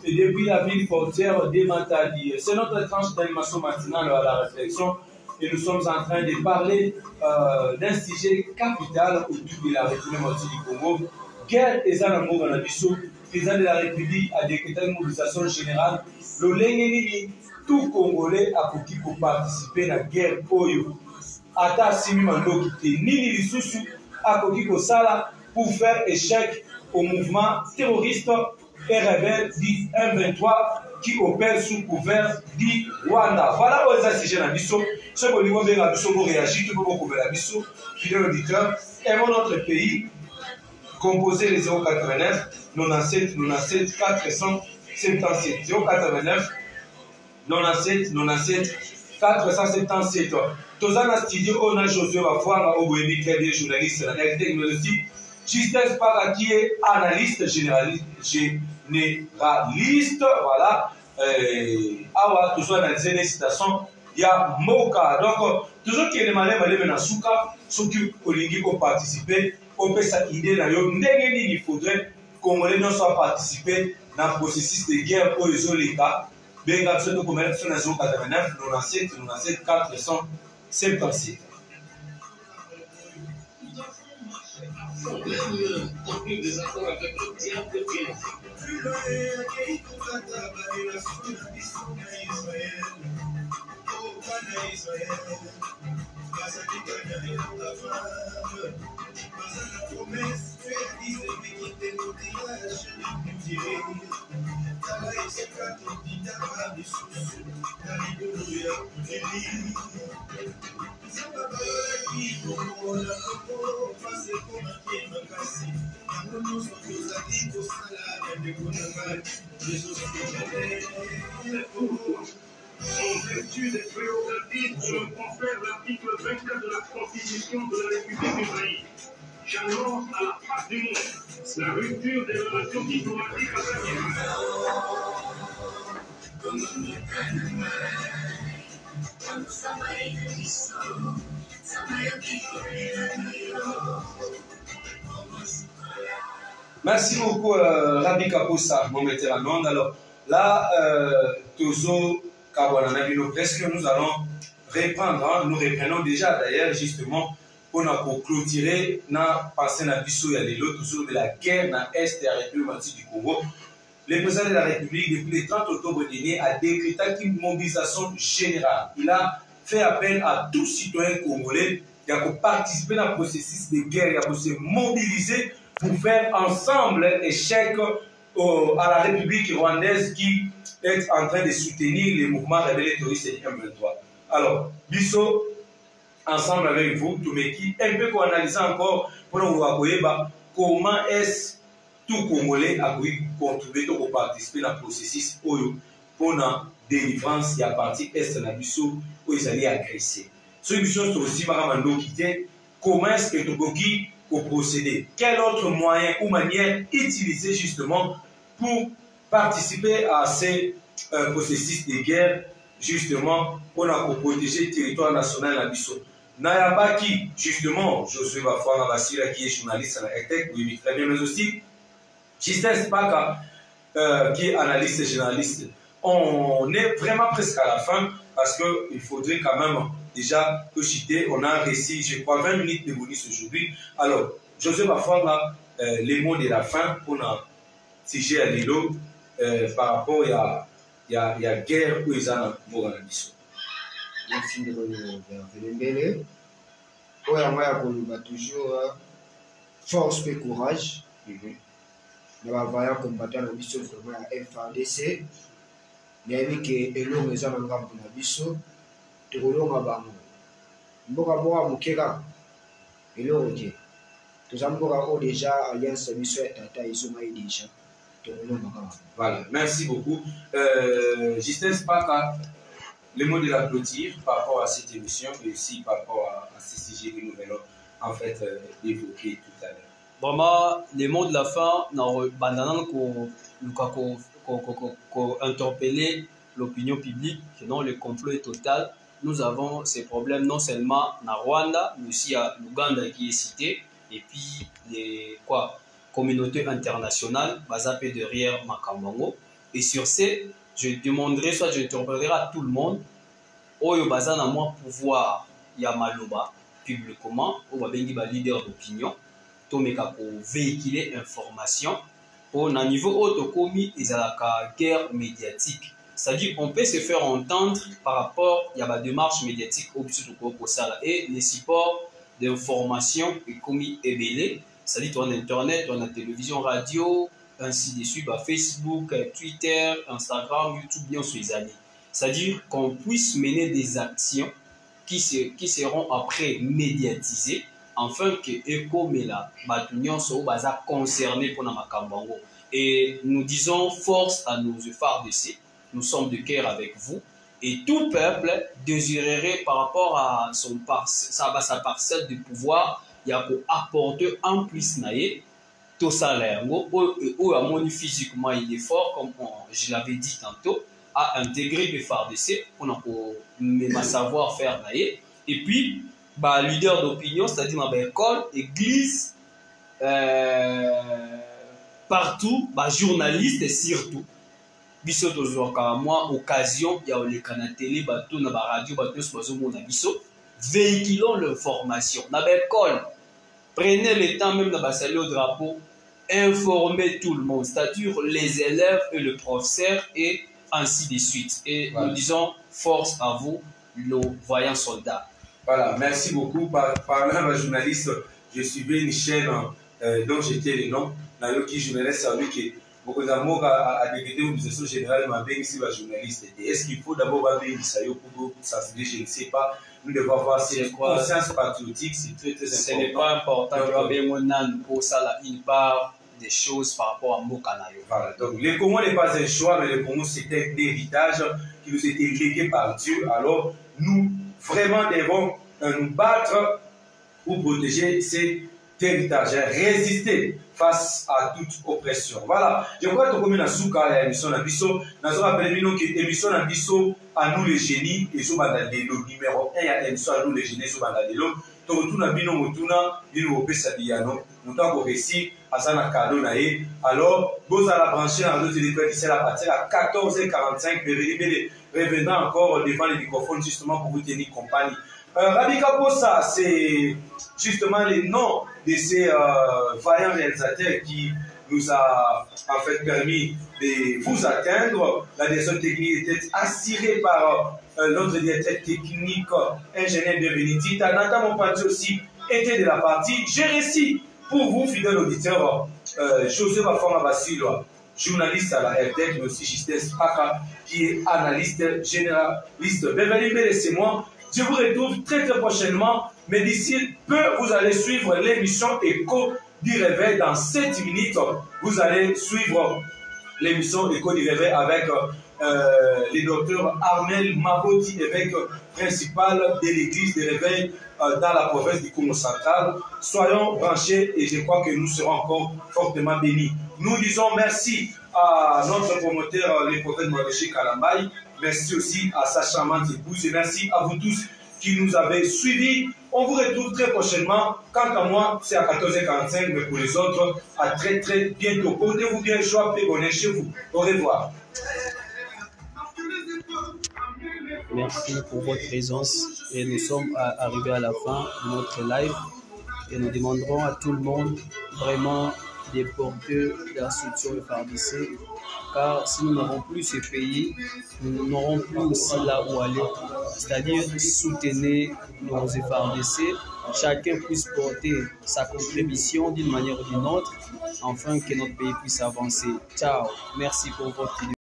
et depuis la ville portière des Matadi. C'est notre tranche d'animation matinale à la réflexion et nous sommes en train de parler d'un sujet capital autour de la République du Congo. Guerre et Zanamour dans la Bissau, président de la République a décrété une mobilisation générale. Le Lengenini, tout Congolais a pu participer à la guerre Oyo. Ata Simi Mando qui était Nini Lisusu a pu Sala pour faire échec au mouvement terroriste et rebelle dit M23 qui opère sous couvert dit Rwanda. Voilà où est-ce que j'ai la Bissau. Ce que nous avons la Bissau pour réagir, tout le monde peut la Bissau, fidèle auditeur, aimons notre pays. Composez les 089 97 97 477 089 97 97 477. Tozana studio on a Josué va voir au Boébi qui est des journalistes la technologie. Justesse Para qui est analyste généraliste, voilà. Awa toujours analyser les citations. Il y a Moka donc toujours qui est demandé d'aller dans Souka, ceux qui ont participé. On peut s'idée d'ailleurs, il faudrait qu'on ait non soit participer dans le processus de guerre pour les Oleka. Bien que ce document sur la zone 89, 97, 97, 477. En vertu des prérogatives que me confère l'article 24 de la Constitution de la République du pays, j'annonce à la face du monde la rupture des relations diplomatiques avec Merci beaucoup, Rabbi Kapoussa, mon maître en onde. Alors, là, toujours, presque, nous allons reprendre. Hein, nous reprenons déjà, d'ailleurs, justement, pour clôturer, na passé na biso, il y a des lots toujours de la guerre dans l'Est de la République du Congo. Le président de la République, depuis le 30 octobre dernier, a décrété une mobilisation générale. Il a fait appel à tout citoyen congolais qui a participé dans le processus de guerre, qui a se mobiliser pour faire ensemble échec à la République rwandaise qui est en train de soutenir les mouvements rebelles terroristes du M23. Alors, Bisso, ensemble avec vous, tout l'équipe, un peu qu'on analyse encore pour nous voir comment est-ce tout Congolais a pu contribuer ou participer dans le processus pour la délivrance et à partir est de la Bisso où ils allaient agresser. Ce qui est aussi comment est-ce que Togoki pour procéder? Quel autre moyen ou manière utiliser justement pour participer à ces processus de guerre, justement, pour protéger le territoire national à Bissau? Nayabaki, justement, Josué Bafouanga Bassira, qui est journaliste à la RTEC, oui, très bien, mais aussi Justin Spaka, qui est analyste et journaliste. On est vraiment presque à la fin parce qu'il faudrait quand même déjà que citer, on a un récit, je crois, 20 minutes de bonus aujourd'hui. Alors, Josué Bafouanga, les mots de la fin, on a tigé à l'îlot par rapport à la guerre où ils ont pour la mission. Merci de venir. On a toujours force et courage. Nous avons combattu la mission vraiment à FARDC. Nous avons dit que l'homme est en train de la mission. Tout le monde a mboka mukeka elo oje tuzamboka déjà alliance mission tata izoma déjà tout le monde. Voilà, merci beaucoup. Justin Spaka, le mot de l'applaudir par rapport à cette émission et aussi par rapport à ces sujets que nous venons en fait d'évoquer tout à l'heure. Vraiment, les mots de la fin, interpeller l'opinion publique, que non, le complot est total. Nous avons ces problèmes non seulement en Rwanda, mais aussi à l'Ouganda qui est cité, et puis les communautés internationales basées derrière Makambango. Et sur ce, je demanderai, soit je interpellerai à tout le monde, Oyo Bazana moi pouvoir Yamaloba publiquement, ou bengi ba leader d'opinion, tomeka pour véhiculer information, pour un niveau haut commis et à la guerre médiatique. C'est-à-dire qu'on peut se faire entendre par rapport à la démarche médiatique et les supports d'information et commis ébélés, c'est-à-dire on a Internet, on a télévision, radio, ainsi de suite, Facebook, Twitter, Instagram, YouTube, bien sûr les années. C'est-à-dire qu'on puisse mener des actions qui seront après médiatisées, afin que ECOMELA, Batunion, soit concerné pour la Makambango. Et nous disons force à nos FARDC. Nous sommes de cœur avec vous. Et tout peuple désirerait par rapport à sa parcelle de pouvoir, il y a pour apporter en plus tout salaire. Ou à mon physiquement il est fort, comme je l'avais dit tantôt, à intégrer le FARDC pour ma savoir-faire. Et puis, leader d'opinion, c'est-à-dire dans l'école, église, partout, journaliste et surtout. Biso tozoka moi occasion ya olekana télé bato na ba radio bato sozo mona biso véhiculons l'information na l'école. Prenez le temps même na saluer au drapeau, informer tout le monde, c'est-à-dire les élèves et le professeur et ainsi de suite. Et voilà. Nous disons force à vous, nos voyants soldats. Voilà, merci beaucoup. Parlant de journaliste, je suivais une chaîne dont j'étais le nom, dans le qui journaliste a vu que beaucoup d'amour à décréter une gestion générale m'a bien ici la journaliste. Est-ce qu'il faut d'abord bien ça pour sensibiliser? Je ne sais pas. Nous devons avoir cette conscience patriotique, c'est très très important. Ce n'est pas important. Je vais bien mon pour ça une part des choses par rapport à Mokanayo. Voilà. Donc le Congo n'est pas un choix, mais le Congo c'est un héritage qui nous a été légué par Dieu. Alors nous vraiment devons nous battre pour protéger cet héritage, résister face à toute oppression. Voilà, je crois que comme nous avons l'émission Nabiso, nous avons appelé l'émission Nabiso à nous les génies et sur Bandadelo, numéro 1 à l'émission à nous les génies sur Bandadelo. Tokotuna bino motuna bino opesa diano mutango récit azana cadeau nae. Alors vous allez brancher dans le téléphone ici à partir à 14h45 revenant encore devant les microphones justement pour vous tenir compagnie. Rabika Posa, c'est justement les noms de ces vaillants réalisateurs qui nous a en fait permis de vous atteindre. La direction technique était assurée par notre directeur technique, ingénieur Bienvenu. Nathan Mopanti aussi était de la partie. J'ai réussi pour vous, fidèles auditeurs, José Bafama Basilo, journaliste à la RTEC, mais aussi Justesse Aka, qui est analyste généraliste. Beverly Bell, c'est moi. Je vous retrouve très prochainement, mais d'ici peu, vous allez suivre l'émission Écho du Réveil dans 7 minutes. Vous allez suivre l'émission Écho du Réveil avec le docteur Armel Maboti, évêque principal de l'église de Réveil dans la province du Congo central. Soyons branchés et je crois que nous serons encore fortement bénis. Nous disons merci à notre promoteur, le prophète Mordechai Kalambay. Merci aussi à sa charmante épouse et merci à vous tous qui nous avez suivis. On vous retrouve très prochainement. Quant à moi, c'est à 14h45, mais pour les autres, à très bientôt. Portez-vous bien, joie, paix, bonheur chez vous. Au revoir. Merci pour votre présence et nous sommes arrivés à la fin de notre live et nous demanderons à tout le monde vraiment de porter la structure FARDC, car si nous n'avons plus ce pays, nous n'aurons plus aussi là où aller, c'est-à-dire soutenir nos FARDC, chacun puisse porter sa contribution d'une manière ou d'une autre, afin que notre pays puisse avancer. Ciao, merci pour votre vidéo.